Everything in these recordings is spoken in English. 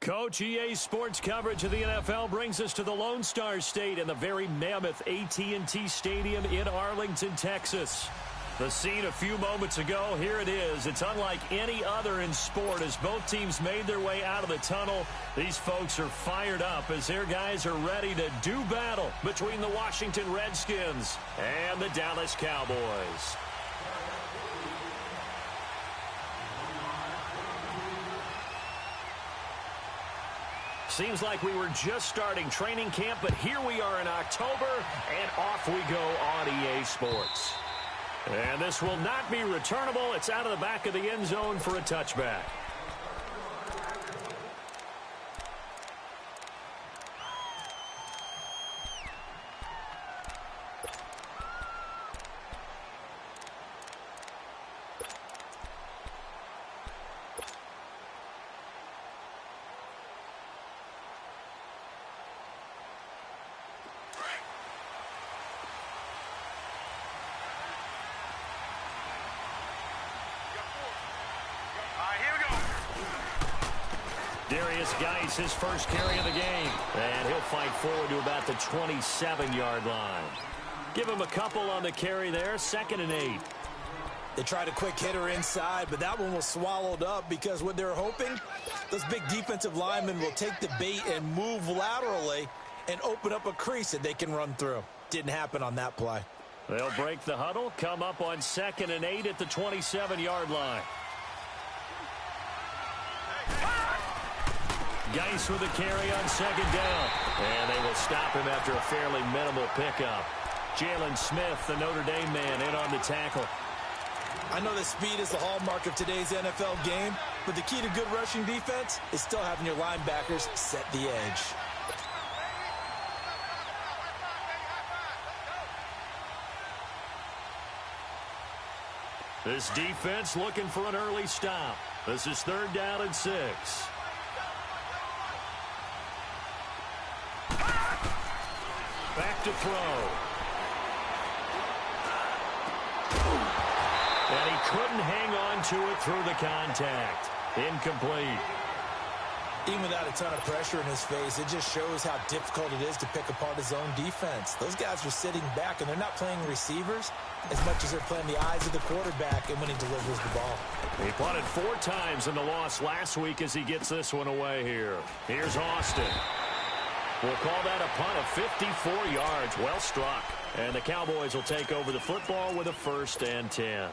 Coach, EA Sports coverage of the NFL brings us to the Lone Star State and the very mammoth AT&T Stadium in Arlington, Texas. The scene a few moments ago, here it is. It's unlike any other in sport as both teams made their way out of the tunnel. These folks are fired up as their guys are ready to do battle between the Washington Redskins and the Dallas Cowboys. Seems like we were just starting training camp, but here we are in October, and off we go on EA Sports. And this will not be returnable. It's out of the back of the end zone for a touchback. His first carry of the game, and he'll fight forward to about the 27-yard line. Give him a couple on the carry there, 2nd and 8. They tried a quick hitter inside, but that one was swallowed up because what they're hoping, those big defensive linemen will take the bait and move laterally and open up a crease that they can run through. Didn't happen on that play. They'll break the huddle, come up on 2nd and 8 at the 27-yard line. Geis with a carry on 2nd down. And they will stop him after a fairly minimal pickup. Jalen Smith, the Notre Dame man, in on the tackle. I know that speed is the hallmark of today's NFL game, but the key to good rushing defense is still having your linebackers set the edge. This defense looking for an early stop. This is 3rd down and 6. Back to throw. And he couldn't hang on to it through the contact. Incomplete. Even without a ton of pressure in his face, it just shows how difficult it is to pick apart his own defense. Those guys are sitting back, and they're not playing receivers as much as they're playing the eyes of the quarterback and when he delivers the ball. He punted 4 times in the loss last week as he gets this one away here. Here's Austin. We'll call that a punt of 54 yards. Well struck. And the Cowboys will take over the football with a 1st and 10.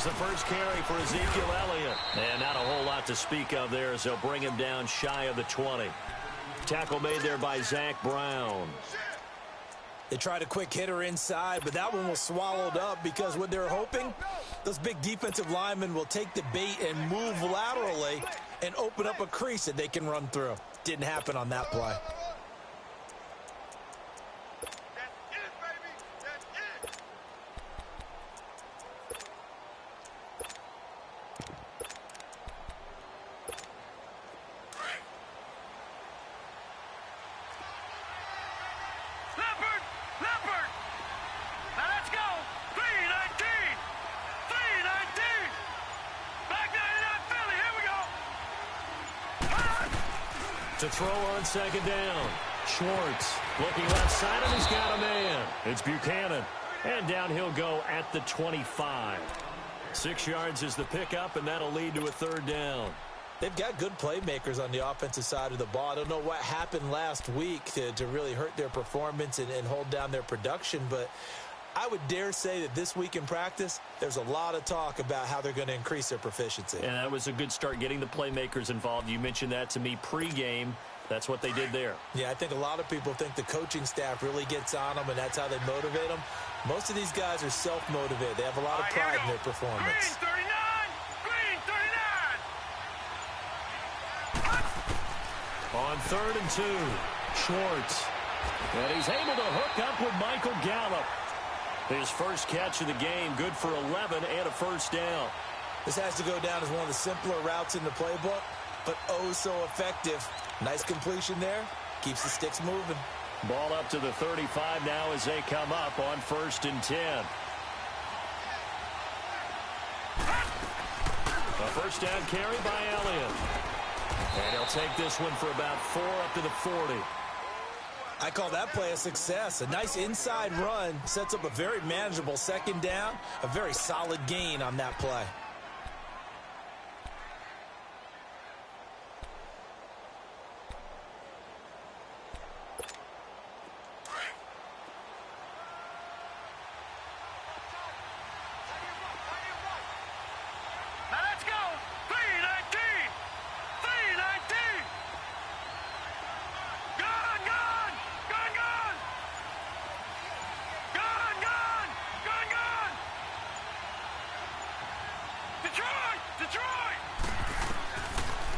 The first carry for Ezekiel Elliott. And not a whole lot to speak of there as they'll bring him down shy of the 20. Tackle made there by Zach Brown. They tried a quick hitter inside, but that one was swallowed up because what they're hoping, those big defensive linemen will take the bait and move laterally and open up a crease that they can run through. Didn't happen on that play. To throw on 2nd down. Schwartz looking left side, and he's got a man. It's Buchanan. And down he'll go at the 25. 6 yards is the pickup, and that'll lead to a 3rd down. They've got good playmakers on the offensive side of the ball. I don't know what happened last week to really hurt their performance and hold down their production, but I would dare say that this week in practice, there's a lot of talk about how they're going to increase their proficiency. And that was a good start, getting the playmakers involved. You mentioned that to me pregame. That's what they did there. Yeah, I think a lot of people think the coaching staff really gets on them, and that's how they motivate them. Most of these guys are self-motivated. They have a lot of pride in their performance. Green, 39. On 3rd and 2, Schwartz. And he's able to hook up with Michael Gallup. His first catch of the game, good for 11 and a first down. This has to go down as one of the simpler routes in the playbook, but oh so effective. Nice completion there. Keeps the sticks moving. Ball up to the 35 now as they come up on 1st and 10. A first down carry by Elliott. And he'll take this one for about 4 up to the 40. I call that play a success. A nice inside run sets up a very manageable 2nd down. A very solid gain on that play.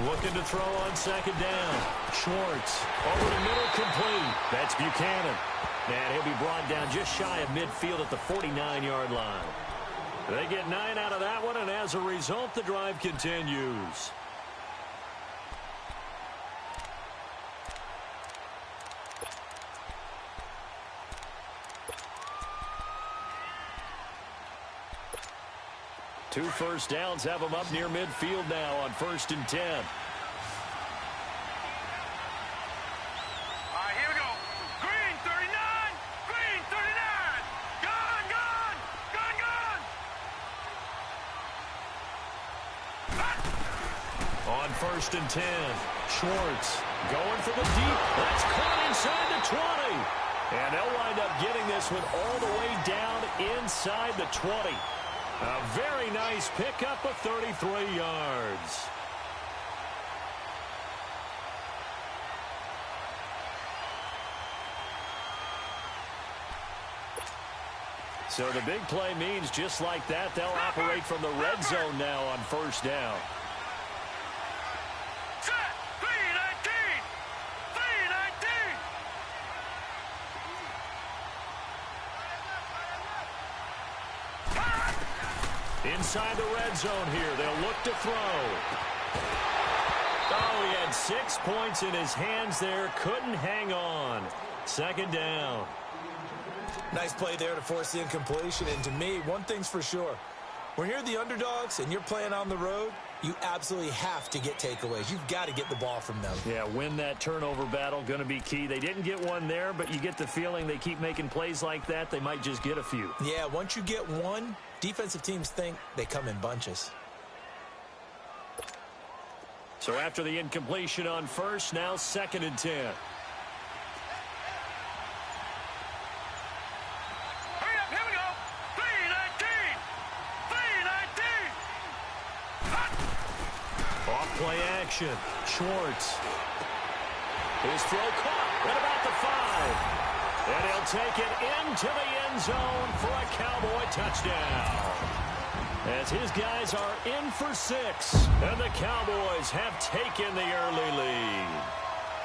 Looking to throw on 2nd down. Schwartz over the middle, complete. That's Buchanan. And he'll be brought down just shy of midfield at the 49-yard line. They get 9 out of that one, and as a result, the drive continues. Two first downs have them up near midfield now on 1st and 10. All right, here we go. Green, 39. Green, 39. Gone, gone. Gone, gone. On 1st and 10, Schwartz going for the deep. That's caught inside the 20. And they'll wind up getting this one all the way down inside the 20. A very nice pickup of 33 yards. So the big play means just like that, they'll operate from the red zone now on 1st down. Inside the red zone here, they'll look to throw. Oh, he had 6 points in his hands there, couldn't hang on. 2nd down. Nice play there to force the incompletion, and to me, one thing's for sure. When you're the underdogs and you're playing on the road, you absolutely have to get takeaways. You've got to get the ball from them. Yeah, win that turnover battle, going to be key. They didn't get one there, but you get the feeling they keep making plays like that, they might just get a few. Yeah, once you get one, defensive teams think they come in bunches. So after the incompletion on 1st, now 2nd and 10. Play action. Schwartz. His throw caught at about the 5. And he'll take it into the end zone for a Cowboy touchdown. As his guys are in for 6. And the Cowboys have taken the early lead.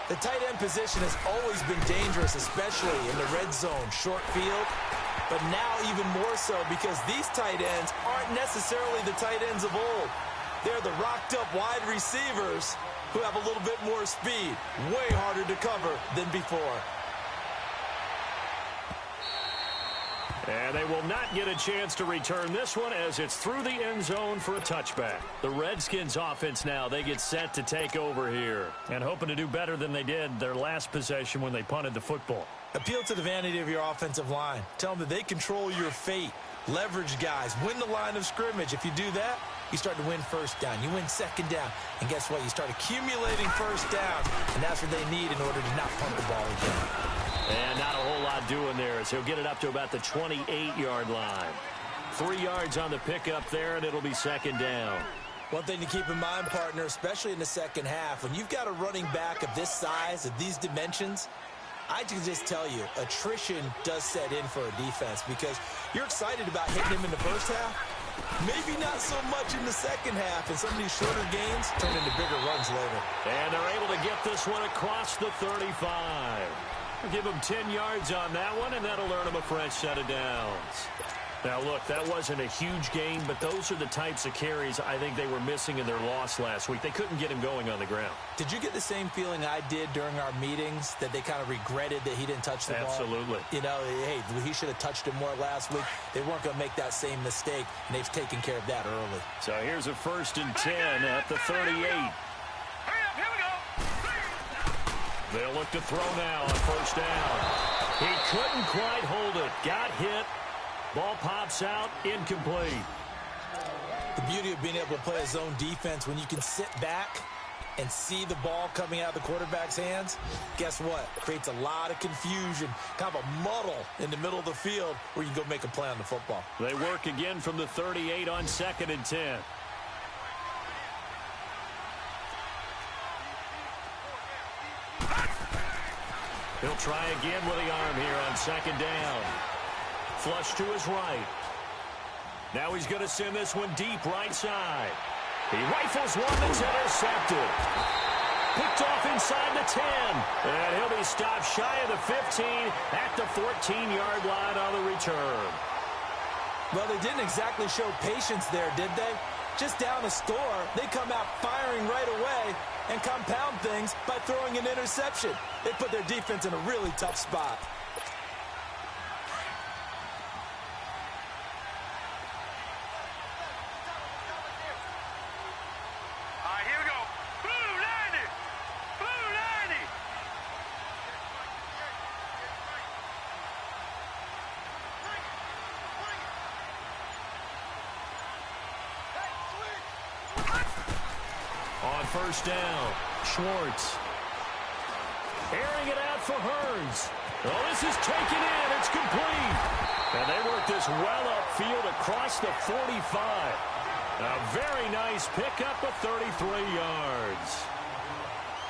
The tight end position has always been dangerous, especially in the red zone, short field. But now even more so because these tight ends aren't necessarily the tight ends of old. They're the rocked-up wide receivers who have a little bit more speed. Way harder to cover than before. And they will not get a chance to return this one as it's through the end zone for a touchback. The Redskins offense now, they get set to take over here. And hoping to do better than they did their last possession when they punted the football. Appeal to the vanity of your offensive line. Tell them that they control your fate. Leverage guys. Win the line of scrimmage. If you do that, you start to win 1st down. You win 2nd down. And guess what? You start accumulating 1st down. And that's what they need in order to not punt the ball again. And not a whole lot doing there as he'll get it up to about the 28-yard line. 3 yards on the pickup there, and it'll be 2nd down. One thing to keep in mind, partner, especially in the second half, when you've got a running back of this size, of these dimensions, I can just tell you, attrition does set in for a defense because you're excited about hitting him in the first half. Maybe not so much in the second half, and some of these shorter gains turn into bigger runs later. And they're able to get this one across the 35. We'll give them 10 yards on that one, and that'll earn them a fresh set of downs. Now, look, that wasn't a huge gain, but those are the types of carries I think they were missing in their loss last week. They couldn't get him going on the ground. Did you get the same feeling I did during our meetings, that they kind of regretted that he didn't touch the ball? Absolutely. You know, hey, he should have touched it more last week. They weren't going to make that same mistake, and they've taken care of that early. So here's a 1st and 10 at the 38. Hurry up, here we go. They'll look to throw now on 1st down. He couldn't quite hold it. Got hit. Ball pops out, incomplete. The beauty of being able to play a zone defense, when you can sit back and see the ball coming out of the quarterback's hands, guess what? Creates a lot of confusion, kind of a muddle in the middle of the field where you can go make a play on the football. They work again from the 38 on 2nd and 10. He'll try again with the arm here on 2nd down. Flush to his right. Now he's going to send this one deep right side. He rifles one that's intercepted. Picked off inside the 10. And he'll be stopped shy of the 15 at the 14-yard line on the return. Well, they didn't exactly show patience there, did they? Just down a score, they come out firing right away and compound things by throwing an interception. They put their defense in a really tough spot. On 1st down, Schwartz. Airing it out for Hearns. Oh, this is taken in. It's complete. And they work this well upfield across the 45. A very nice pickup of 33 yards.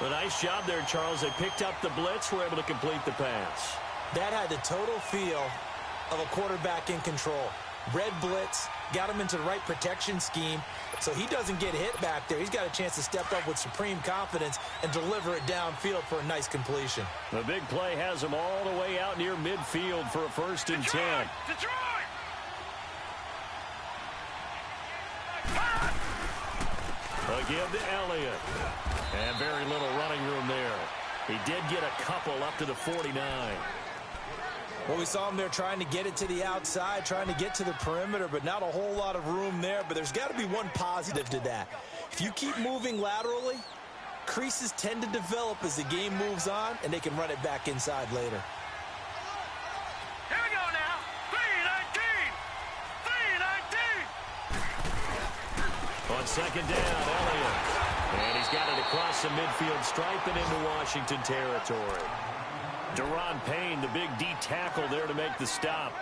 A nice job there, Charles. They picked up the blitz, were able to complete the pass. That had the total feel of a quarterback in control. Red blitz, got him into the right protection scheme, so he doesn't get hit back there. He's got a chance to step up with supreme confidence and deliver it downfield for a nice completion. The big play has him all the way out near midfield for a 1st and 10. Detroit! Again to Elliott. And very little running room there. He did get a couple up to the 49. Well, we saw him there trying to get it to the outside, trying to get to the perimeter, but not a whole lot of room there. But there's got to be one positive to that. If you keep moving laterally, creases tend to develop as the game moves on, and they can run it back inside later. Here we go now. 3-19. 3-19. On 2nd down, Elliott. And he's got it across the midfield stripe and into Washington territory. Deron Payne, the big D tackle there to make the stop.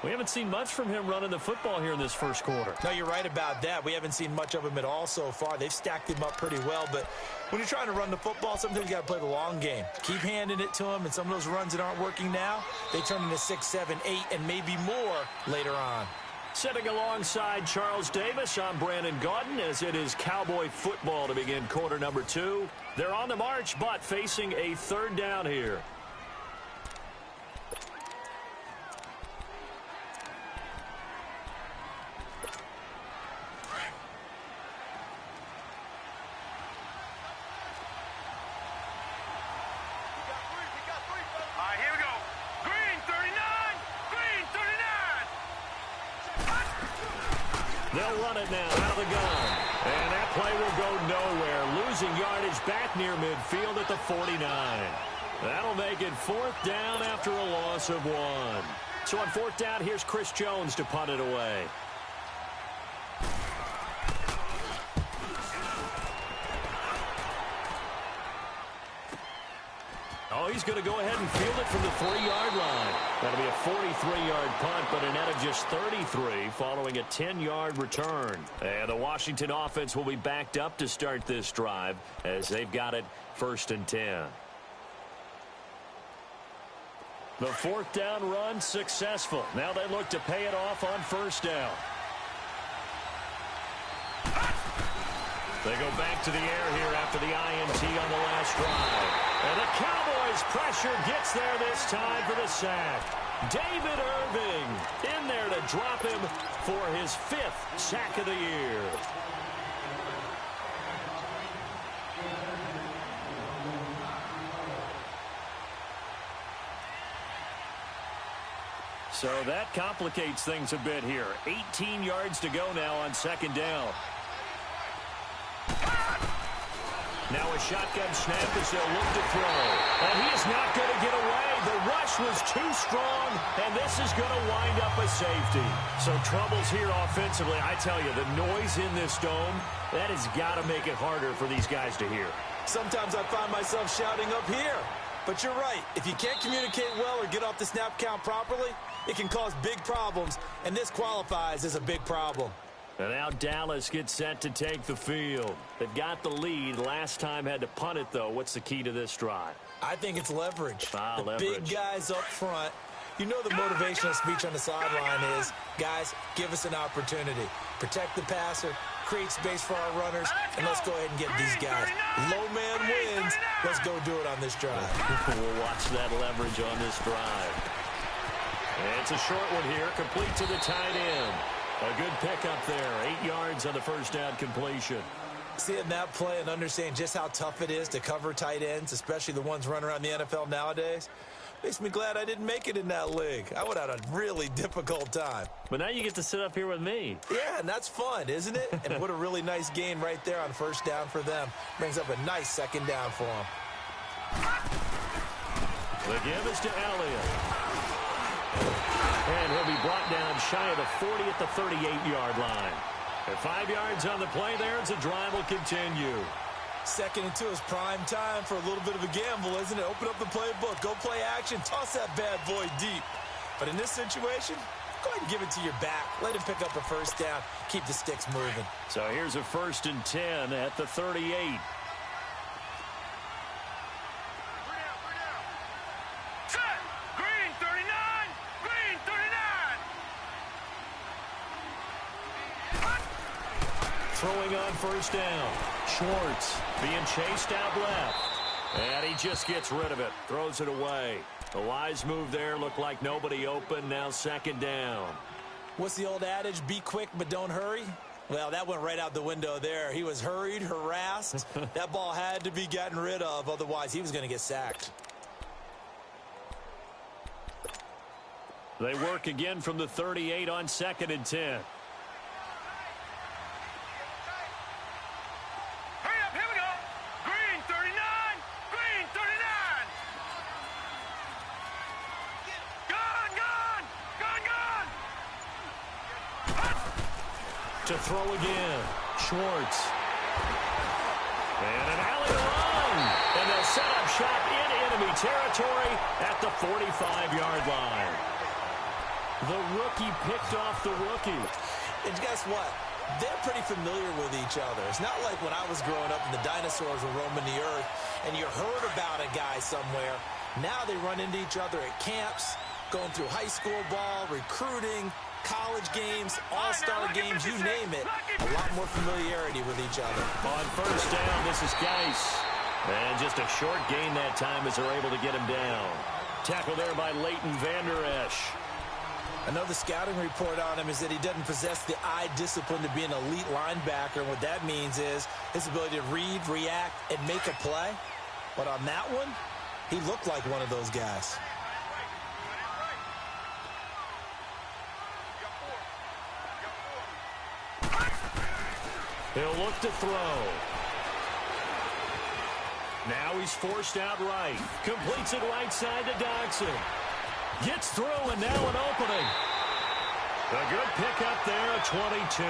We haven't seen much from him running the football here in this first quarter. No, you're right about that. We haven't seen much of him at all so far. They've stacked him up pretty well, but when you're trying to run the football, sometimes you got to play the long game. Keep handing it to him, and some of those runs that aren't working now, they turn into 6, 7, 8, and maybe more later on. Sitting alongside Charles Davis, I'm Brandon Gaudin as it is Cowboy football to begin quarter number 2. They're on the march, but facing a 3rd down here. They'll run it now out of the gun. And that play will go nowhere. Losing yardage back near midfield at the 49. That'll make it 4th down after a loss of 1. So on 4th down, here's Chris Jones to punt it away. Oh, he's going to go ahead and field it from the 3-yard line. That'll be a 43-yard punt, but a net of just 33 following a 10-yard return. And the Washington offense will be backed up to start this drive as they've got it 1st and 10. The 4th down run successful. Now they look to pay it off on 1st down. They go back to the air here after the INT on the last drive. And the Cowboys pressure gets there this time for the sack. David Irving in there to drop him for his 5th sack of the year. So that complicates things a bit here. 18 yards to go now on 2nd down. Now a shotgun snap as they'll look to throw. And he is not going to get away. The rush was too strong, and this is going to wind up a safety. So troubles here offensively. I tell you, the noise in this dome, that has got to make it harder for these guys to hear. Sometimes I find myself shouting up here. But you're right. If you can't communicate well or get off the snap count properly, it can cause big problems, and this qualifies as a big problem. And now Dallas gets set to take the field. They've got the lead. Last time had to punt it, though. What's the key to this drive? I think it's leverage. Leverage. Big guys up front. You know the motivational speech on the sideline is, guys, give us an opportunity. Protect the passer, create space for our runners, and let's go ahead and get these guys. Low man wins. Let's go do it on this drive. We'll watch that leverage on this drive. And it's a short one here, complete to the tight end. A good pickup there, 8 yards on the first down completion. Seeing that play and understanding just how tough it is to cover tight ends, especially the ones running around the NFL nowadays, makes me glad I didn't make it in that league. I would have had a really difficult time. But now you get to sit up here with me. Yeah, and that's fun, isn't it? And what a really nice gain right there on 1st down for them. Brings up a nice 2nd down for them. The give is to Elliott. And he'll be brought down shy of the 40 at the 38-yard line. At 5 yards on the play there, as the drive will continue. 2nd and 2 is prime time for a little bit of a gamble, isn't it? Open up the playbook, go play action, toss that bad boy deep. But in this situation, go ahead and give it to your back. Let him pick up a 1st down. Keep the sticks moving. So here's a 1st and 10 at the 38. Throwing on 1st down. Schwartz being chased out left. And he just gets rid of it. Throws it away. A wise move there. Looked like nobody open. Now 2nd down. What's the old adage? Be quick, but don't hurry. Well, that went right out the window there. He was hurried, harassed. That ball had to be gotten rid of. Otherwise, he was going to get sacked. They work again from the 38 on 2nd and 10. To throw again. Schwartz. And an alley run. And they'll set up shop in enemy territory at the 45-yard line. The rookie picked off the rookie. And guess what? They're pretty familiar with each other. It's not like when I was growing up and the dinosaurs were roaming the earth and you heard about a guy somewhere. Now they run into each other at camps, going through high school ball, recruiting, college games, all-star games, you name it. A lot more familiarity with each other. On 1st down, this is Geis. And just a short gain that time as they're able to get him down. Tackle there by Leighton Vander Esch. Another scouting report on him is that he doesn't possess the eye discipline to be an elite linebacker. What that means is his ability to read, react, and make a play. But on that one, he looked like one of those guys. He'll look to throw. Now he's forced out right. Completes it right side to Dodson. Gets through, and now an opening. A good pickup there at 22.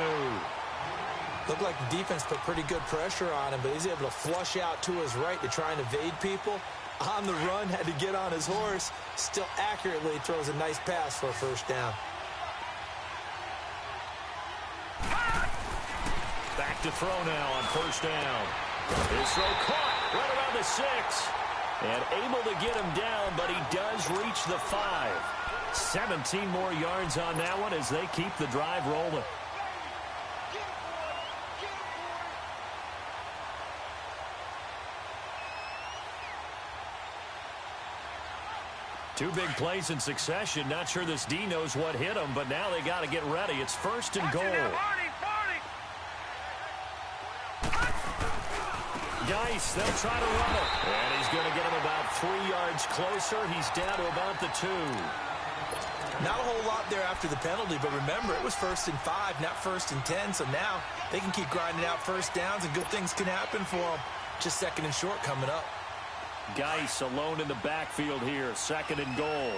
Looked like the defense put pretty good pressure on him, but he's able to flush out to his right to try and evade people. On the run, had to get on his horse. Still accurately throws a nice pass for a 1st down. Back to throw now on 1st down. His throw caught right around the 6. And able to get him down, but he does reach the 5. 17 more yards on that one as they keep the drive rolling. Two big plays in succession. Not sure this D knows what hit him, but now they got to get ready. It's first and goal. Geis, they'll try to run it. And he's going to get him about 3 yards closer. He's down to about the 2. Not a whole lot there after the penalty, but remember, it was 1st and 5, not 1st and 10, so now they can keep grinding out first downs, and good things can happen for them. Just 2nd and short coming up. Geis alone in the backfield here, 2nd and goal.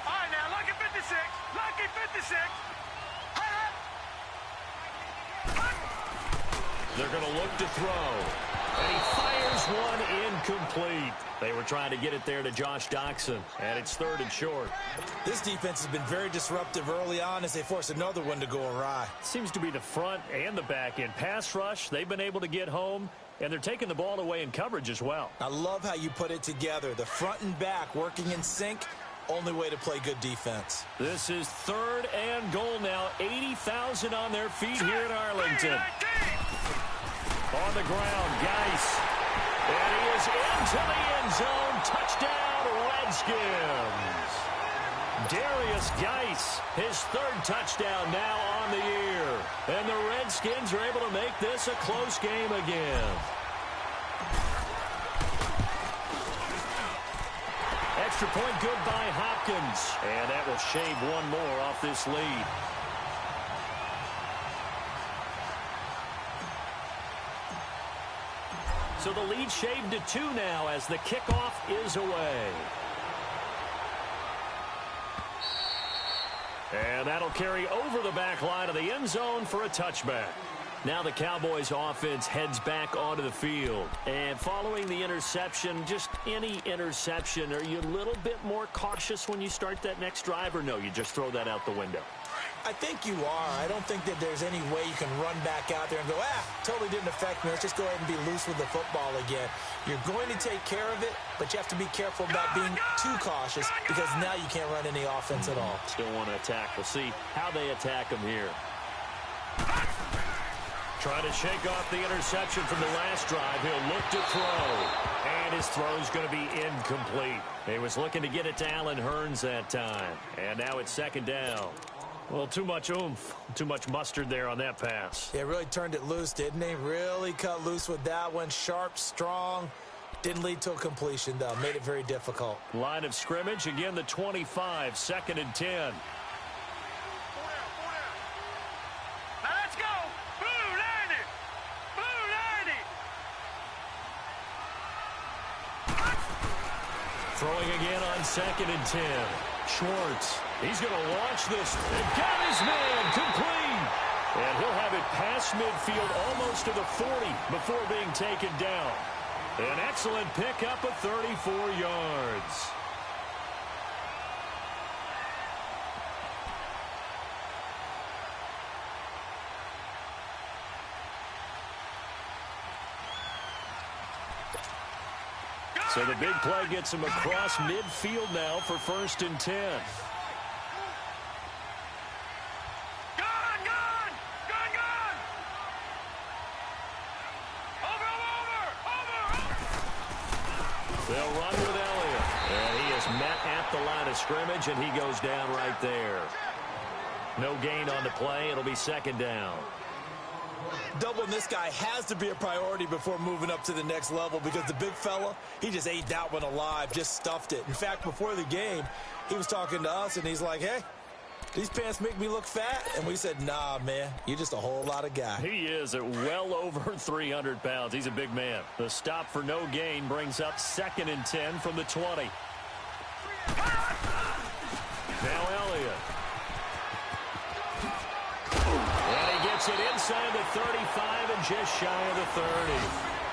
All right, now, lucky 56. Lucky 56. They're going to look to throw. And he fires one incomplete. They were trying to get it there to Josh Doxson, and it's 3rd and short. This defense has been very disruptive early on as they force another one to go awry. Seems to be the front and the back end. Pass rush, they've been able to get home, and they're taking the ball away in coverage as well. I love how you put it together. The front and back working in sync, only way to play good defense. This is 3rd and goal now. 80,000 on their feet here in Arlington. On the ground, Geis. And he is into the end zone. Touchdown, Redskins. Darius Geis, his 3rd touchdown now on the year. And the Redskins are able to make this a close game again. Extra point good by Hopkins. And that will shave one more off this lead. So the lead shaved to 2 now as the kickoff is away. And that'll carry over the back line of the end zone for a touchback. Now the Cowboys offense heads back onto the field. And following the interception, just any interception, are you a little bit more cautious when you start that next drive, or no, you just throw that out the window? I think you are. I don't think that there's any way you can run back out there and go, totally didn't affect me. Let's just go ahead and be loose with the football again. You're going to take care of it, but you have to be careful about being too cautious because now you can't run any offense at all. Still want to attack. We'll see how they attack him here. Trying to shake off the interception from the last drive. He'll look to throw. And his throw's going to be incomplete. He was looking to get it to Allen Hurns that time. And now it's 2nd down. Well, too much oomph, too much mustard there on that pass. Yeah, really turned it loose, didn't he? Really cut loose with that one. Sharp, strong. Didn't lead to a completion, though. Made it very difficult. Line of scrimmage, again, the 25, 2nd and 10. Now let's go. Blue 90. Blue 90. Throwing again on 2nd and 10. Schwartz. He's going to launch this. And got his man complete. And he'll have it past midfield almost to the 40 before being taken down. An excellent pickup of 34 yards. So the big play gets him across midfield now for 1st and 10. They'll run with Elliott. And he is met at the line of scrimmage, and he goes down right there. No gain on the play. It'll be 2nd down. Doubling this guy has to be a priority before moving up to the next level because the big fella, he just ate that one alive, just stuffed it. In fact, before the game, he was talking to us, and he's like, hey, these pants make me look fat. And we said, nah, man, you're just a whole lot of guy. He is at well over 300 pounds. He's a big man. The stop for no gain brings up 2nd and 10 from the 20. Now Elliott. And he gets it inside the 35 and just shy of the 30.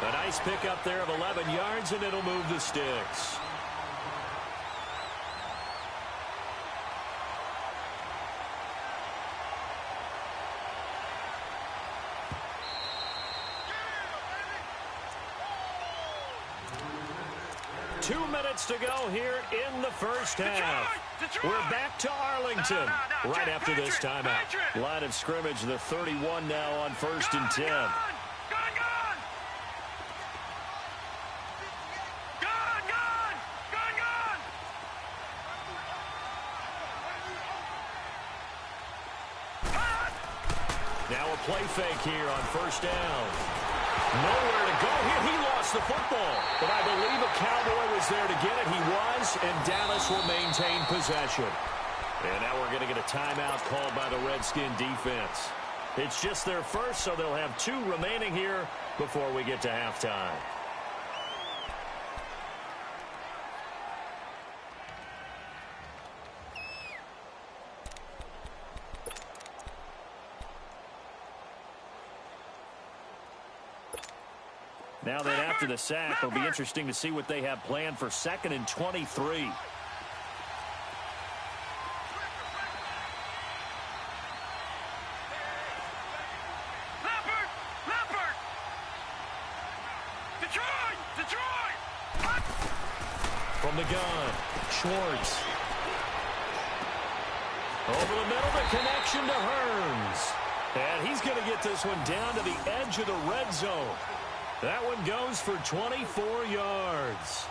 A nice pickup there of 11 yards, and it'll move the sticks. Two minutes to go here in the first half. We're back to Arlington right after this timeout. Line of scrimmage, the 31 now on 1st and 10. play fake here on first down. Nowhere to go here. He lost the football. But I believe a Cowboy was there to get it. He was, and Dallas will maintain possession. And now we're going to get a timeout called by the Redskin defense. It's just their first, so they'll have 2 remaining here before we get to halftime. Now then, after the sack, it'll be interesting to see what they have planned for 2nd and 23. From the gun, Schwartz. Over the middle, the connection to Hearns. And he's going to get this one down to the edge of the red zone. That one goes for 24 yards.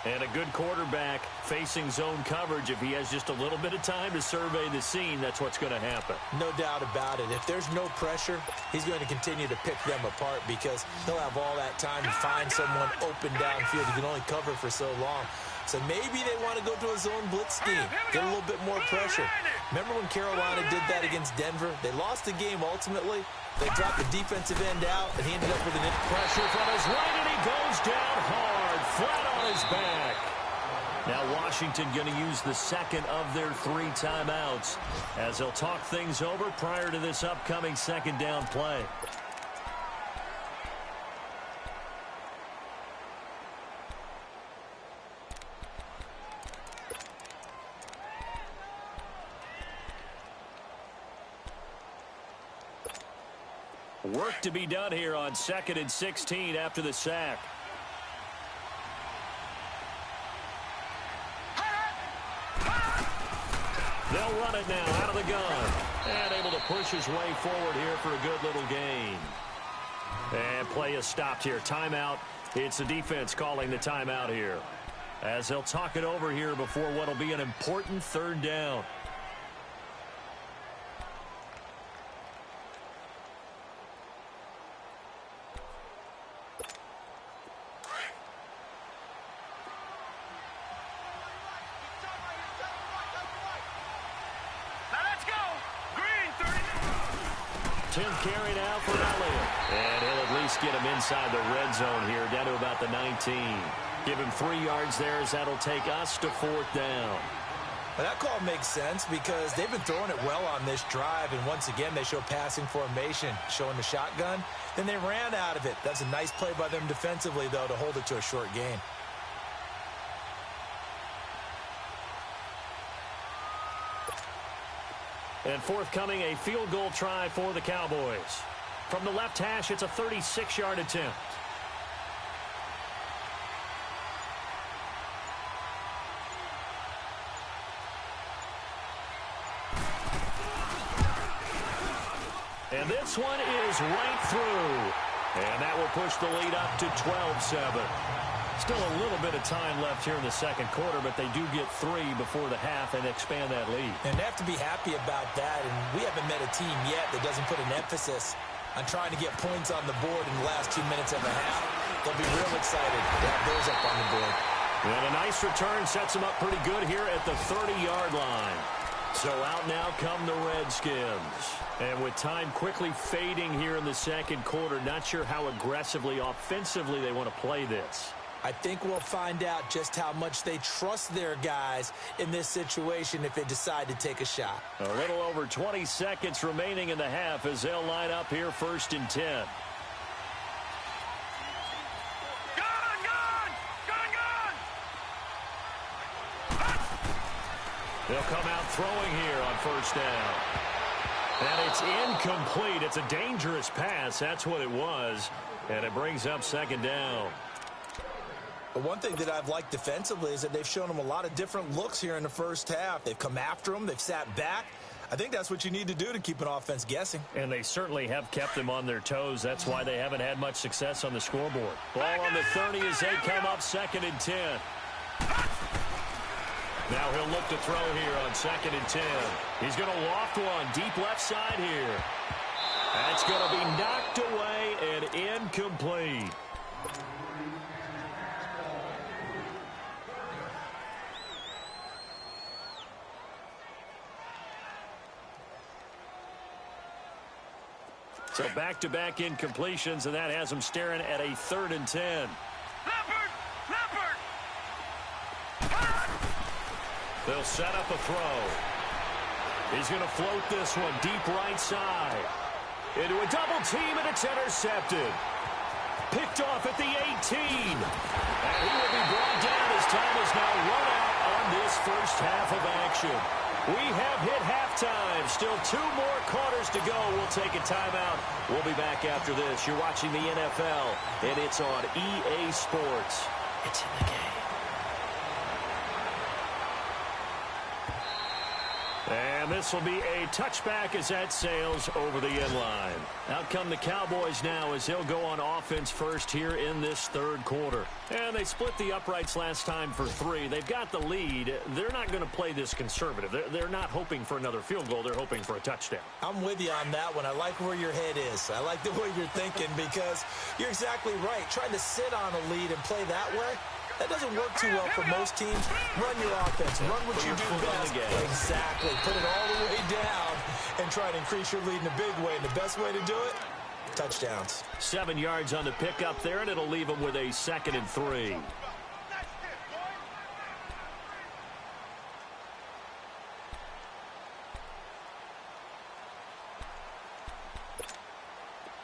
And a good quarterback facing zone coverage. If he has just a little bit of time to survey the scene, that's what's going to happen. No doubt about it. If there's no pressure, he's going to continue to pick them apart because he'll have all that time to find someone open downfield. He can only cover for so long. So maybe they want to go to a zone blitz scheme, get a little bit more pressure. Remember when Carolina did that against Denver? They lost the game ultimately. They dropped the defensive end out, and he ended up with an pressure from his right, and he goes down hard, flat on his back. Now Washington going to use the second of their 3 timeouts as they'll talk things over prior to this upcoming 2nd down play. Work to be done here on 2nd and 16 after the sack. They'll run it now out of the gun. And able to push his way forward here for a good little gain. And play is stopped here. Timeout. It's the defense calling the timeout here. As they'll talk it over here before what will be an important 3rd down. Carry now for Elliott. And he'll at least get him inside the red zone here, down to about the 19. Give him 3 yards there as that'll take us to 4th down. Well, that call makes sense because they've been throwing it well on this drive, and once again they show passing formation, showing the shotgun. Then they ran out of it. That's a nice play by them defensively, though, to hold it to a short gain. And forthcoming, a field goal try for the Cowboys. From the left hash, it's a 36-yard attempt. And this one is right through. And that will push the lead up to 12-7. Still a little bit of time left here in the 2nd quarter, but they do get 3 before the half and expand that lead. And they have to be happy about that, and we haven't met a team yet that doesn't put an emphasis on trying to get points on the board in the last 2 minutes of a half. They'll be real excited to have those up on the board. And a nice return sets them up pretty good here at the 30-yard line. So out now come the Redskins. And with time quickly fading here in the 2nd quarter, not sure how aggressively, offensively they want to play this. I think we'll find out just how much they trust their guys in this situation if they decide to take a shot. A little over 20 seconds remaining in the half as they'll line up here 1st and 10. They'll come out throwing here on 1st down. And it's incomplete. It's a dangerous pass. That's what it was. And it brings up 2nd down. But one thing that I've liked defensively is that they've shown them a lot of different looks here in the 1st half. They've come after them. They've sat back. I think that's what you need to do to keep an offense guessing. And they certainly have kept them on their toes. That's why they haven't had much success on the scoreboard. Ball on the 30 as they come up 2nd and 10. Now he'll look to throw here on 2nd and 10. He's going to loft one deep left side here. That's going to be knocked away and incomplete. So back-to-back incompletions, and that has them staring at a 3rd and 10. They'll set up a throw. He's going to float this one deep right side. Into a double team, and it's intercepted. Picked off at the 18. And he will be brought down as time is now run out on this first half of action. We have hit halftime. Still 2 more quarters to go. We'll take a timeout. We'll be back after this. You're watching the NFL, and it's on EA Sports. It's in the game. And this will be a touchback as that sails over the end line. Out come the Cowboys now as they'll go on offense first here in this 3rd quarter. And they split the uprights last time for 3. They've got the lead. They're not going to play this conservative. They're not hoping for another field goal. They're hoping for a touchdown. I'm with you on that one. I like where your head is. I like the way you're thinking because you're exactly right. Trying to sit on a lead and play that way, that doesn't work too well for most teams. Run your offense. Run what you do best. Exactly. Put it all the way down and try to increase your lead in a big way. And the best way to do it, touchdowns. 7 yards on the pickup there, and it'll leave them with a 2nd and 3.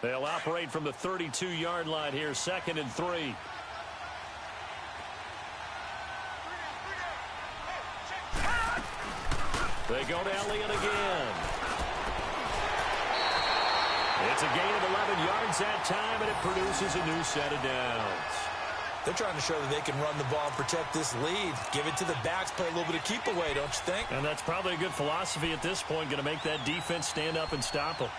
They'll operate from the 32-yard line here, 2nd and 3. They go to Elliott again. It's a gain of 11 yards that time, and it produces a new set of downs. They're trying to show that they can run the ball and protect this lead. Give it to the backs, play a little bit of keep away, don't you think? And that's probably a good philosophy at this point, going to make that defense stand up and stop them.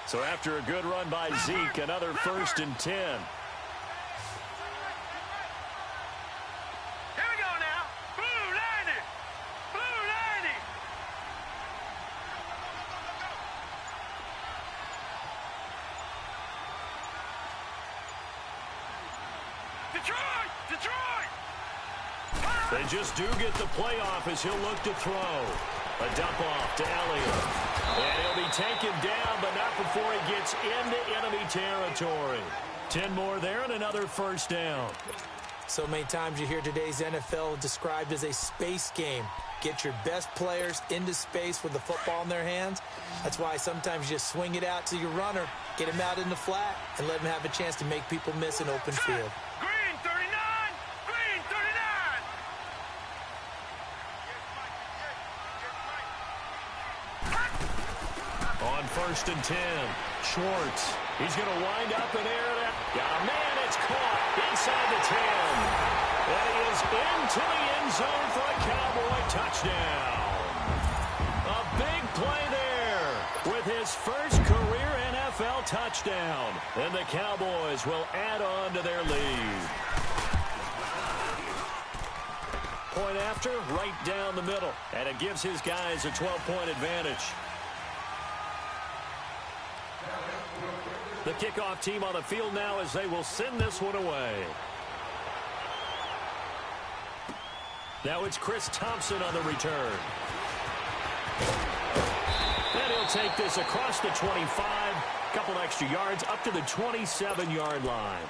So after a good run by Zeke, another 1st and 10. Here we go now. Blue 90. Blue 90. Detroit! Detroit! They just do get the playoff as he'll look to throw. A dump off to Elliott. And he'll be taken down, but not before he gets into enemy territory. 10 more there and another 1st down. So many times you hear today's NFL described as a space game. Get your best players into space with the football in their hands. That's why sometimes you just swing it out to your runner, get him out in the flat, and let him have a chance to make people miss an open field. Green 39. Green 39. On 1st and 10, Schwartz. He's going to wind up and air that. Got a man. It's caught inside the 10. And he is into the end zone for a Cowboy touchdown. A big play there with his first career NFL touchdown. And the Cowboys will add on to their lead. Point after, right down the middle. And it gives his guys a 12-point advantage. The kickoff team on the field now as they will send this one away. Now it's Chris Thompson on the return. And he'll take this across the 25. Couple extra yards up to the 27-yard line.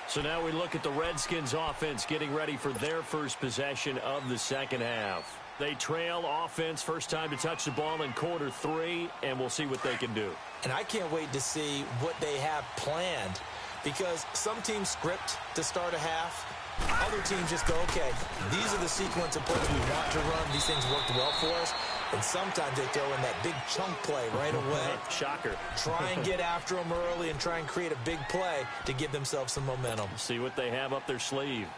So now we look at the Redskins offense getting ready for their first possession of the 2nd half. They trail offense, first time to touch the ball in quarter 3, and we'll see what they can do. And I can't wait to see what they have planned because some teams script to start a half. Other teams just go, okay, these are the sequence of plays we want to run. These things worked well for us. And sometimes they throw in that big chunk play right away. Shocker. Try and get after them early and try and create a big play to give themselves some momentum. See what they have up their sleeve.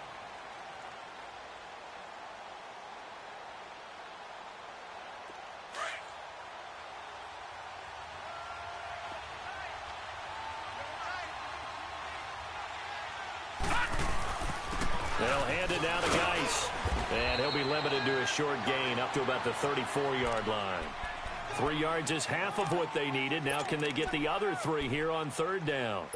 They'll hand it down to Geis. And he'll be limited to a short gain up to about the 34-yard line. 3 yards is half of what they needed. Now can they get the other 3 here on third down?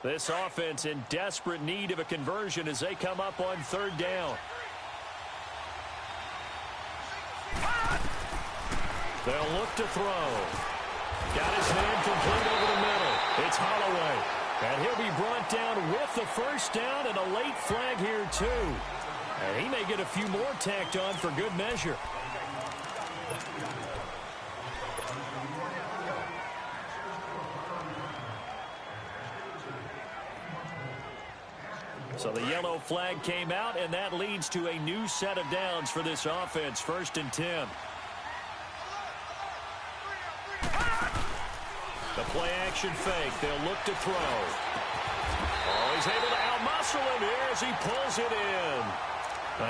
This offense in desperate need of a conversion as they come up on third down. They'll look to throw. Got his man complete over the middle. It's Holloway. And he'll be brought down with the first down and a late flag here too. And he may get a few more tacked on for good measure. So the yellow flag came out, and that leads to a new set of downs for this offense. 1st and 10. The play action fake. They'll look to throw. Oh, he's able to outmuscle him here as he pulls it in.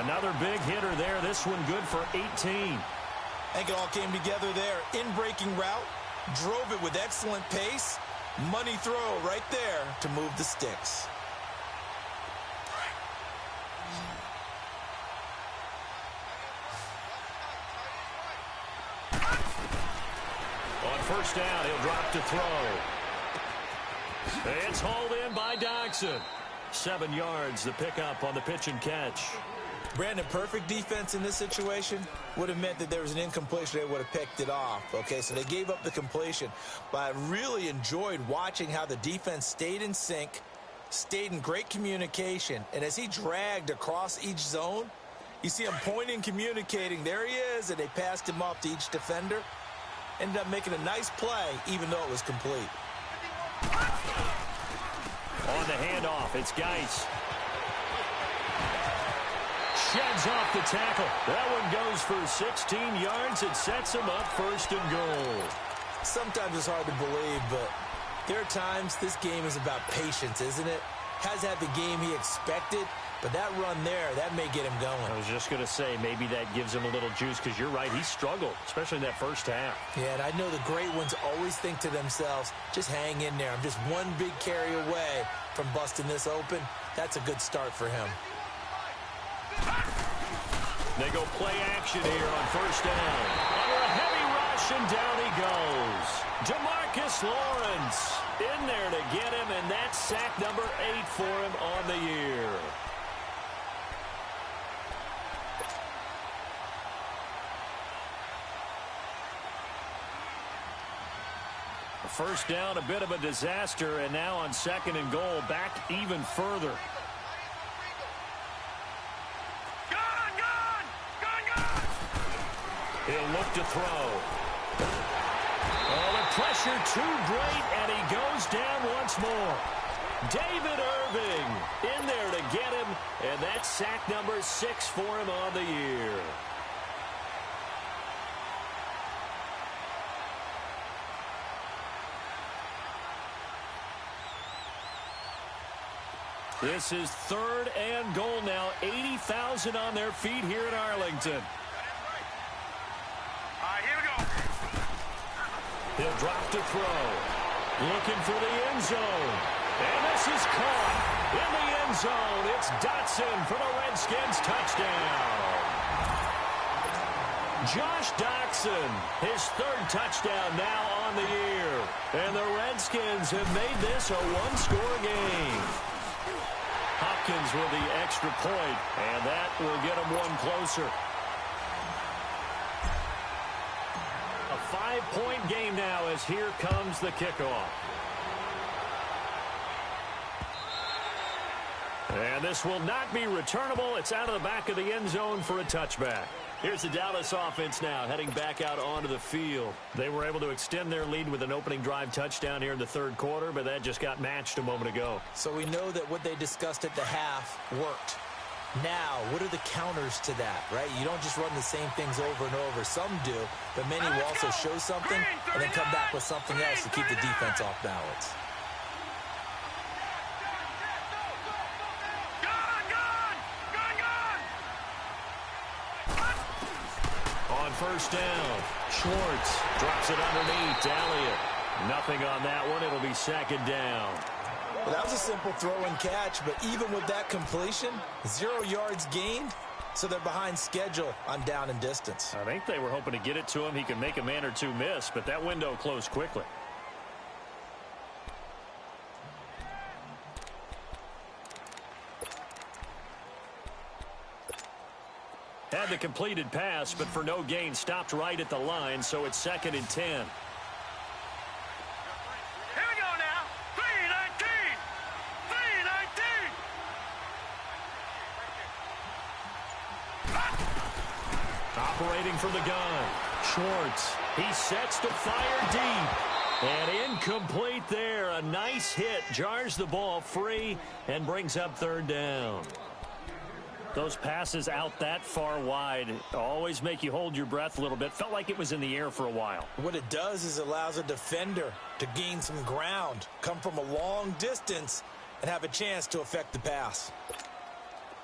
Another big hitter there. This one good for 18. I think it all came together there. In-breaking route. Drove it with excellent pace. Money throw right there to move the sticks. First down, he'll drop to throw. It's hauled in by Doxson. 7 yards, the pickup on the pitch and catch. Brandon, perfect defense in this situation would have meant that there was an incompletion. They would have picked it off. Okay, so they gave up the completion. But I really enjoyed watching how the defense stayed in sync, stayed in great communication. And as he dragged across each zone, you see him pointing, communicating. There he is, and they passed him off to each defender. Ended up making a nice play, even though it was complete. On the handoff, it's Geis. Sheds off the tackle. That one goes for 16 yards. It sets him up 1st and goal. Sometimes it's hard to believe, but there are times this game is about patience, isn't it? Has had the game he expected, but that run there, that may get him going. I was just going to say, maybe that gives him a little juice, because you're right, he struggled, especially in that first half. Yeah, and I know the great ones always think to themselves, just hang in there. I'm just one big carry away from busting this open. That's a good start for him. They go play action here on first down. Under a heavy rush, and down he goes. DeMarcus Lawrence in there to get him, and that's sack number 8 for him on the year. First down, a bit of a disaster, and now on 2nd and goal, back even further. He'll look to throw. Oh, the pressure too great, and he goes down once more. David Irving in there to get him, and that's sack number 6 for him on the year. This is 3rd and goal now. 80,000 on their feet here in Arlington. Here we go. He'll drop to throw. Looking for the end zone. And this is caught in the end zone. It's Dotson for the Redskins touchdown. Josh Doxson, his 3rd touchdown now on the year. And the Redskins have made this a one-score game. Hopkins with the extra point, and that will get him one closer. A 5-point game now as here comes the kickoff. And this will not be returnable. It's out of the back of the end zone for a touchback. Here's the Dallas offense now heading back out onto the field. They were able to extend their lead with an opening drive touchdown here in the 3rd quarter, but that just got matched a moment ago. So we know that what they discussed at the half worked. Now, what are the counters to that, right? You don't just run the same things over and over. Some do, but many will also show something and then come back with something else to keep the defense off balance. first down. Schwartz drops it underneath. Elliott. Nothing on that one. It'll be second down. Well, that was a simple throw and catch, but even with that completion, 0 yards gained, so they're behind schedule on down and distance. I think they were hoping to get it to him. He could make a man or two miss, but that window closed quickly. Had the completed pass, but for no gain, stopped right at the line, so it's 2nd and 10. Here we go now. 3-19. 3-19. Operating from the gun. Schwartz. He sets to fire deep. And incomplete there. A nice hit. Jars the ball free and brings up 3rd down. Those passes out that far wide always make you hold your breath a little bit. Felt like it was in the air for a while. What it does is allows a defender to gain some ground, come from a long distance, and have a chance to affect the pass.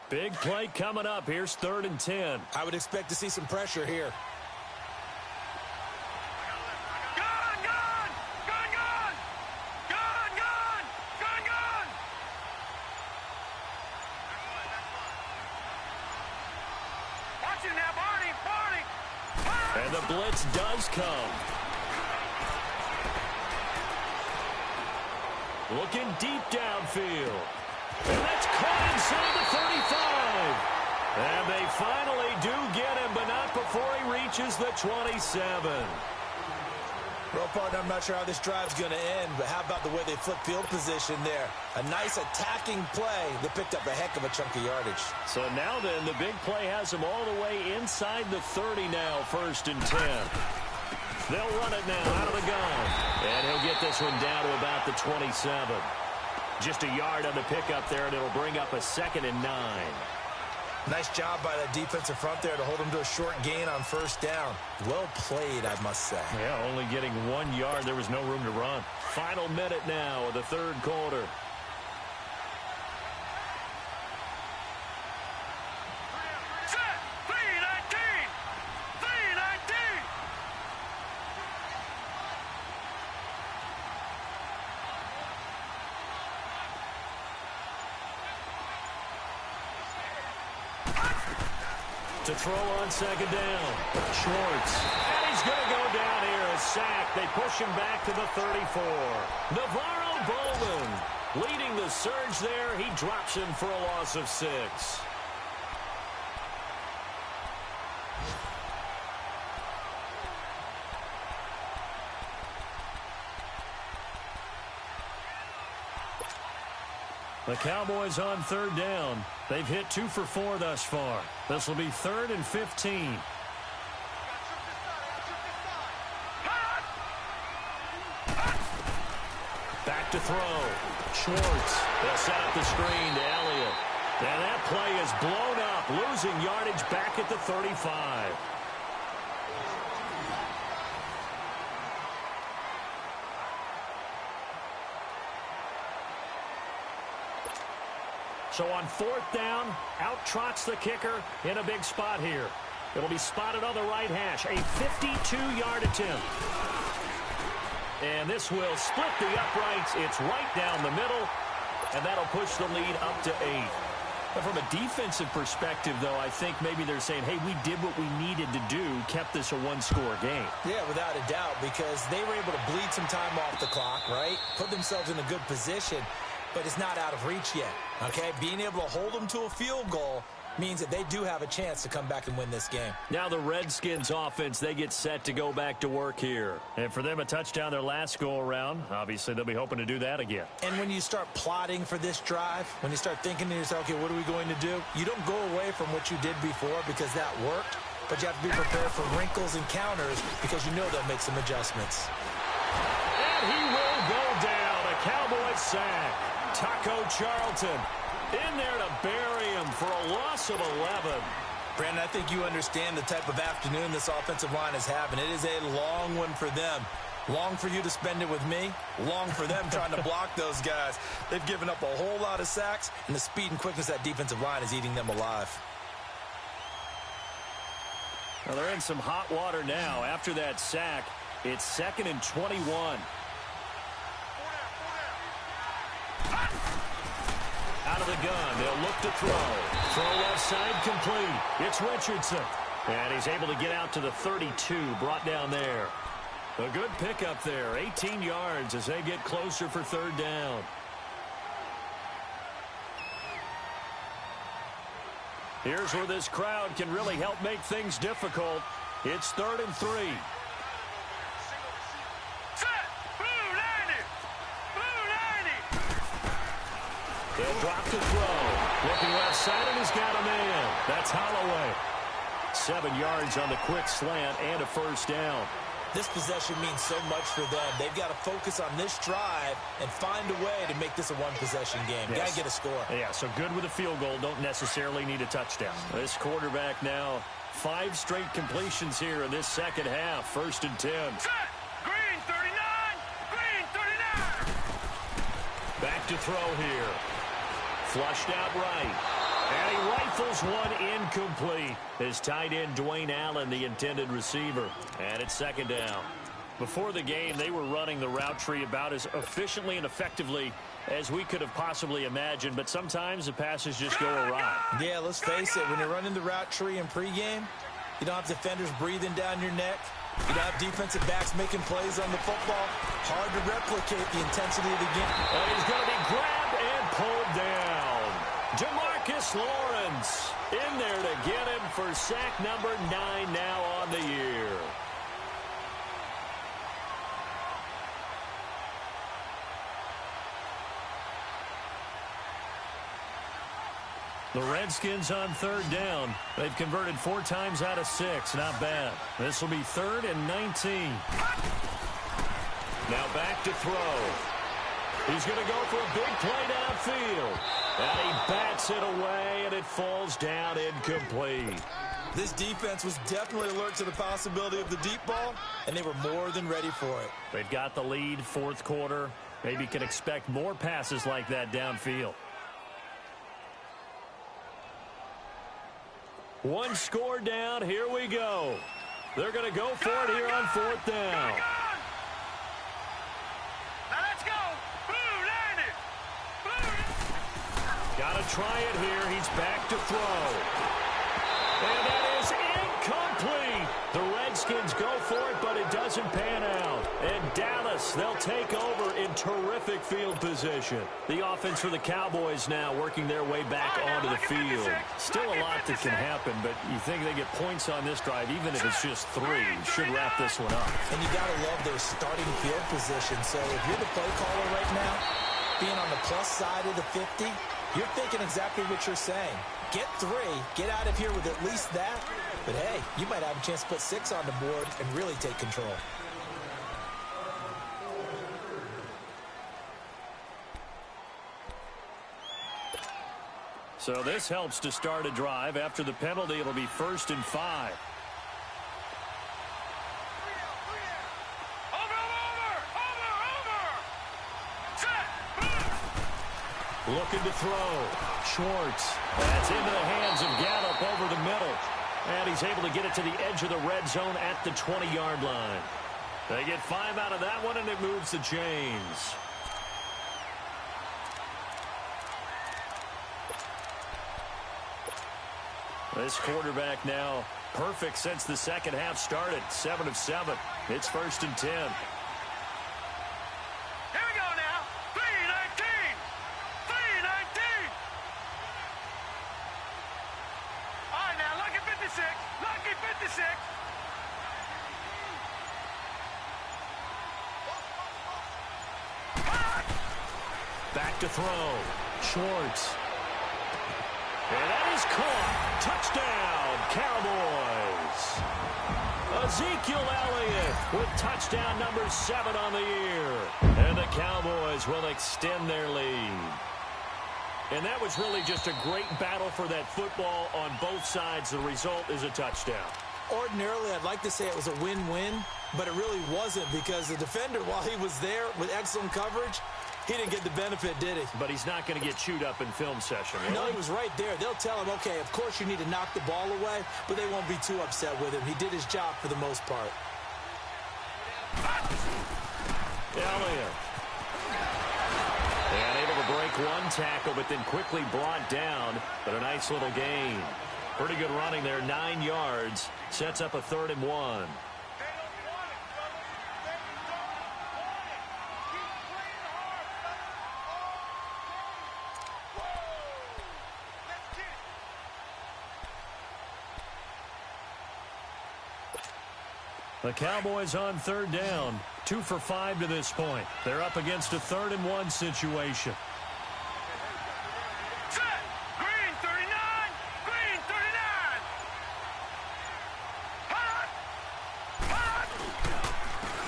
Big play coming up. Here's 3rd and 10. I would expect to see some pressure here. And the blitz does come. Looking deep downfield. And that's caught inside the 35. And they finally do get him, but not before he reaches the 27. Well, partner, I'm not sure how this drive's going to end, but how about the way they flip field position there? A nice attacking play that picked up a heck of a chunk of yardage. So now then, the big play has him all the way inside the 30 now, 1st and 10. They'll run it now out of the gun. And he'll get this one down to about the 27. Just a yard on the pickup there, and it'll bring up a 2nd and 9. Nice job by that defensive front there to hold him to a short gain on 1st down. Well played, I must say. Yeah, only getting 1 yard. There was no room to run. Final minute now of the 3rd quarter. To throw on 2nd down. Schwartz. And he's going to go down here. A sack. They push him back to the 34. Navarro Bowman leading the surge there. He drops him for a loss of 6. The Cowboys on 3rd down. They've hit 2 for 4 thus far. This will be 3rd and 15. Back to throw. Schwartz. They'll set up the screen to Elliott. And that play is blown up, losing yardage back at the 35. So on 4th down, out trots the kicker in a big spot here. It'll be spotted on the right hash. A 52-yard attempt. And this will split the uprights. It's right down the middle. And that'll push the lead up to 8. But from a defensive perspective, though, I think maybe they're saying, hey, we did what we needed to do, kept this a 1-score game. Yeah, without a doubt, because they were able to bleed some time off the clock, right? Put themselves in a good position. But it's not out of reach yet, okay? Being able to hold them to a field goal means that they do have a chance to come back and win this game. Now the Redskins offense, they get set to go back to work here. And for them, a touchdown their last go-around. Obviously, they'll be hoping to do that again. And when you start plotting for this drive, when you start thinking to yourself, okay, what are we going to do? You don't go away from what you did before because that worked, but you have to be prepared for wrinkles and counters because you know they'll make some adjustments. And he will go down. A Cowboys sack. Taco Charlton in there to bury him for a loss of 11. Brandon, I think you understand the type of afternoon this offensive line is having. It is a long one for them. Long for you to spend it with me. Long for them trying to block those guys. They've given up a whole lot of sacks, and the speed and quickness of that defensive line is eating them alive. Well, they're in some hot water now. After that sack, it's 2nd and 21. Out of the gun, they'll look to throw. Throw left side complete. It's Richardson. And he's able to get out to the 32, brought down there. A good pickup there, 18 yards as they get closer for 3rd down. Here's where this crowd can really help make things difficult. It's 3rd and 3. Set! Blue 90! Blue 90! They'll drop to throw. Looking left side, and he's got a man. That's Holloway. 7 yards on the quick slant and a 1st down. This possession means so much for them. They've got to focus on this drive and find a way to make this a one-possession game. Yes. Got to get a score. Yeah, so good with a field goal. Don't necessarily need a touchdown. This quarterback now, 5 straight completions here in this second half. 1st and 10. Set! Green 39! Green 39! Back to throw here. Flushed out right. And he rifles one incomplete. His tight end, Dwayne Allen, the intended receiver. And it's 2nd down. Before the game, they were running the route tree about as efficiently and effectively as we could have possibly imagined. But sometimes the passes just go awry. Yeah, let's face it. When you're running the route tree in pregame, you don't have defenders breathing down your neck. You don't have defensive backs making plays on the football. Hard to replicate the intensity of the game. And he's going to be grabbed and pulled down. Demarcus Lawrence in there to get him for sack number 9 now on the year. The Redskins on 3rd down. They've converted 4 times out of 6. Not bad. This will be 3rd and 19. Now back to throw. He's going to go for a big play downfield. And he bats it away, and it falls down incomplete. This defense was definitely alert to the possibility of the deep ball, and they were more than ready for it. They've got the lead, 4th quarter. Maybe can expect more passes like that downfield. One score down. Here we go. They're going to go for it here on 4th down. Now let's go! Blue 90! Blue! Got to try it here. He's back to throw. And that is incomplete. The Redskins go for it, but it doesn't pan out. And Dallas, they'll take over in terrific field position. The offense for the Cowboys now working their way back onto the field. Still a lot that can happen, but you think they get points on this drive, even if it's just 3, should wrap this one up. And you got to love their starting field position. So if you're the play caller right now, being on the plus side of the 50, you're thinking exactly what you're saying. Get 3, get out of here with at least that. But hey, you might have a chance to put 6 on the board and really take control. So this helps to start a drive. After the penalty, it'll be 1st and 5. Looking to throw. Schwartz. That's into the hands of Gallup over the middle. And he's able to get it to the edge of the red zone at the 20-yard line. They get 5 out of that one, and it moves the chains. This quarterback now perfect since the second half started. 7 of 7. It's 1st and 10. Back to throw. Schwartz. And that is caught. Touchdown, Cowboys. Ezekiel Elliott with touchdown number 7 on the year. And the Cowboys will extend their lead. And that was really just a great battle for that football on both sides. The result is a touchdown. Ordinarily, I'd like to say it was a win-win, but it really wasn't because the defender, while he was there with excellent coverage, He didn't get the benefit, did he? But he's not going to get chewed up in film session, really? No, he was right there. They'll tell him, okay, of course you need to knock the ball away, but they won't be too upset with him. He did his job for the most part. Elliott. And able to break one tackle, but then quickly brought down. But a nice little gain. Pretty good running there, 9 yards. Sets up a 3rd and 1. The Cowboys on 3rd down. 2 for 5 to this point. They're up against a 3rd and 1 situation. Set. Green 39. Green 39. Hot. Hot.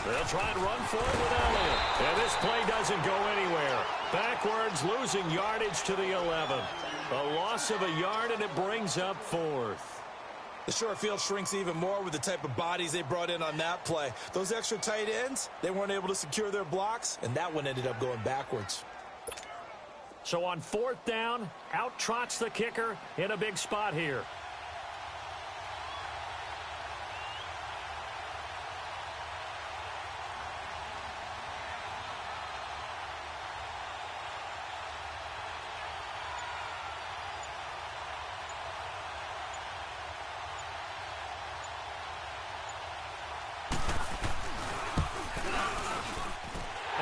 They'll try and run for it with Elliott. And this play doesn't go anywhere. Backwards, losing yardage to the 11. A loss of a yard, and it brings up 4th. The short field shrinks even more with the type of bodies they brought in on that play. Those extra tight ends, they weren't able to secure their blocks, and that one ended up going backwards. So on 4th down, out trots the kicker in a big spot here.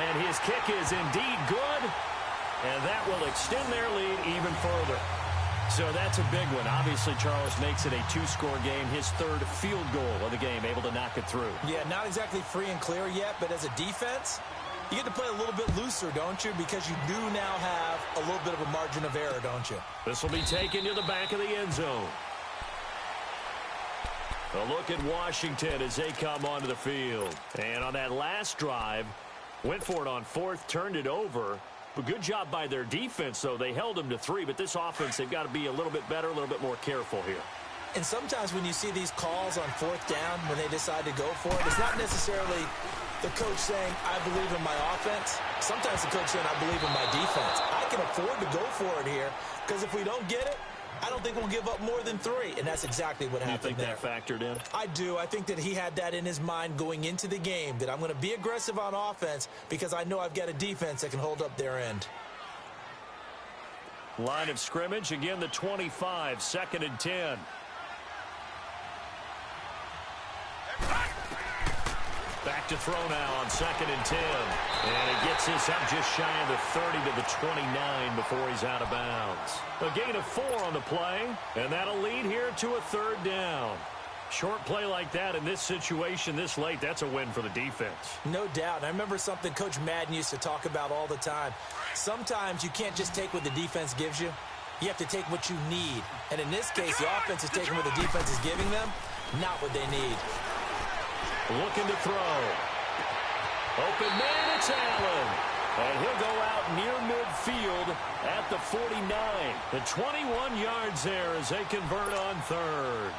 And his kick is indeed good, and that will extend their lead even further. So that's a big one. Obviously, Charles makes it a 2-score game, his 3rd field goal of the game, able to knock it through. Yeah, not exactly free and clear yet, but as a defense, you get to play a little bit looser, don't you? Because you do now have a little bit of a margin of error, don't you? This will be taken to the back of the end zone. A look at Washington as they come onto the field. And on that last drive, went for it on 4th, turned it over. But good job by their defense, though. They held them to 3, but this offense, they've got to be a little bit better, a little bit more careful here. And sometimes when you see these calls on 4th down, when they decide to go for it, it's not necessarily the coach saying, I believe in my offense. Sometimes the coach saying, I believe in my defense. I can afford to go for it here, because if we don't get it, I don't think we'll give up more than 3, and that's exactly what happened there. You think that factored in? I do. I think that he had that in his mind going into the game, that I'm going to be aggressive on offense because I know I've got a defense that can hold up their end. Line of scrimmage, again the 25, 2nd and 10. Back to throw now on 2nd and 10. And he gets this up just shy of the 30 to the 29 before he's out of bounds. A gain of 4 on the play, and that'll lead here to a 3rd down. Short play like that in this situation this late, that's a win for the defense. No doubt. And I remember something Coach Madden used to talk about all the time. Sometimes you can't just take what the defense gives you. You have to take what you need. And in this case, the offense is taking what the defense is giving them, not what they need. Looking to throw. Open man, it's Allen. And he'll go out near midfield at the 49. The 21 yards there as they convert on 3rd.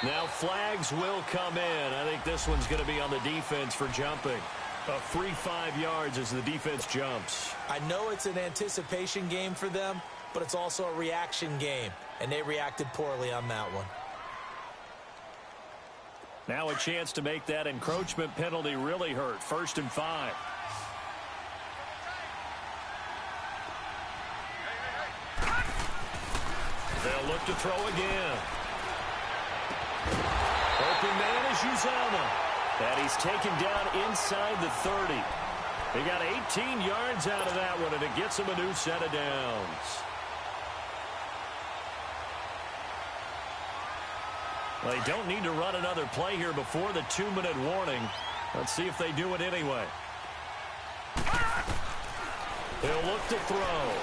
Now flags will come in. I think this one's going to be on the defense for jumping. A free 5 yards as the defense jumps. I know it's an anticipation game for them, but it's also a reaction game, and they reacted poorly on that one. Now a chance to make that encroachment penalty really hurt. 1st and 5. They'll look to throw again. Open man is Uzama. And he's taken down inside the 30. They got 18 yards out of that one, and it gets him a new set of downs. They don't need to run another play here before the 2-minute warning. Let's see if they do it anyway. He'll look to throw.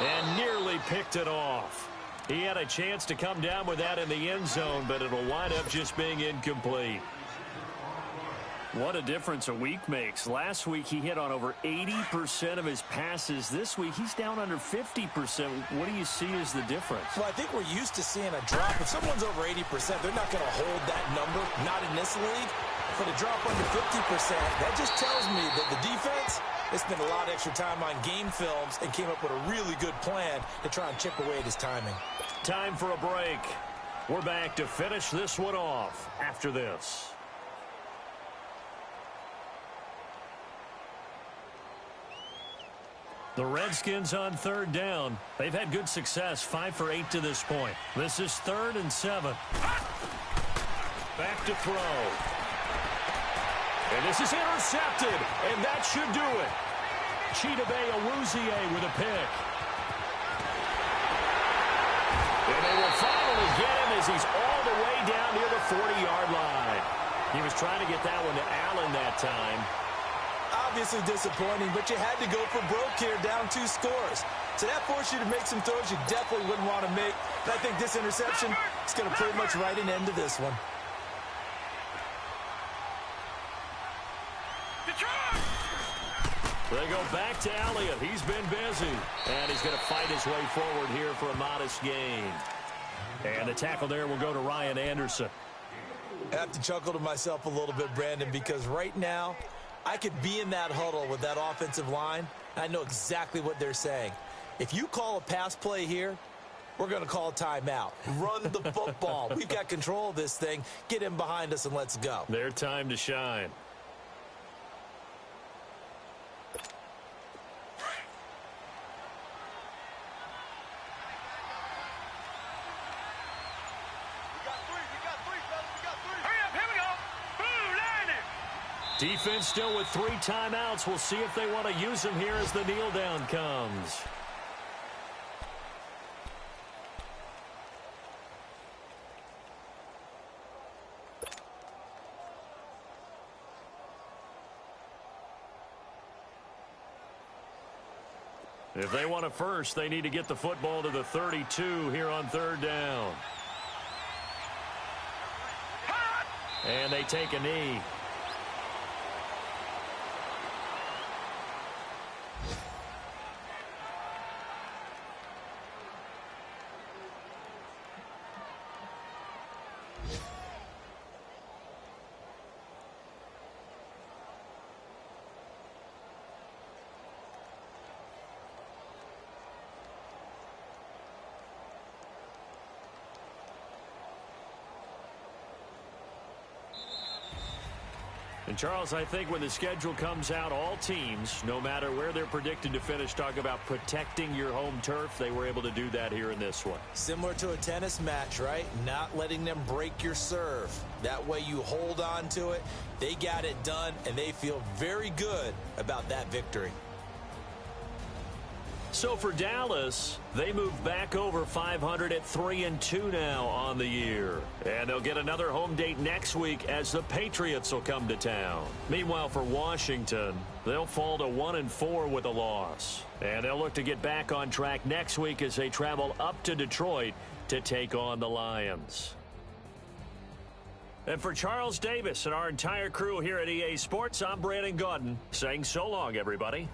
And nearly picked it off. He had a chance to come down with that in the end zone, but it'll wind up just being incomplete. What a difference a week makes. Last week, he hit on over 80% of his passes. This week, he's down under 50%. What do you see as the difference? Well, I think we're used to seeing a drop. If someone's over 80%, they're not going to hold that number, not in this league. For the drop under 50%, that just tells me that the defense has spent a lot of extra time on game films and came up with a really good plan to try and chip away at his timing. Time for a break. We're back to finish this one off after this. The Redskins on third down. They've had good success, 5 for 8 to this point. This is 3rd and 7. Back to throw. And this is intercepted, and that should do it. Chidobe Awuzie with a pick. And they will finally get him as he's all the way down near the 40-yard line. He was trying to get that one to Allen that time. Obviously disappointing, but you had to go for broke here, down 2 scores. So that forced you to make some throws you definitely wouldn't want to make. And I think this interception is going to pretty much write an end to this one. They go back to Elliott. He's been busy. And he's going to fight his way forward here for a modest gain. And the tackle there will go to Ryan Anderson. I have to chuckle to myself a little bit, Brandon, because right now I could be in that huddle with that offensive line. And I know exactly what they're saying. If you call a pass play here, we're going to call a timeout. Run the football. We've got control of this thing. Get him behind us and let's go. Their time to shine. Defense still with 3 timeouts. We'll see if they want to use them here as the kneel down comes. If they want a first, they need to get the football to the 32 here on 3rd down. And they take a knee. And, Charles, I think when the schedule comes out, all teams, no matter where they're predicted to finish, talk about protecting your home turf. They were able to do that here in this one. Similar to a tennis match, right? Not letting them break your serve. That way you hold on to it. They got it done, and they feel very good about that victory. So for Dallas, they move back over 500 at 3-2 now on the year. And they'll get another home date next week as the Patriots will come to town. Meanwhile, for Washington, they'll fall to 1-4 with a loss. And they'll look to get back on track next week as they travel up to Detroit to take on the Lions. And for Charles Davis and our entire crew here at EA Sports, I'm Brandon Gaudin saying so long, everybody.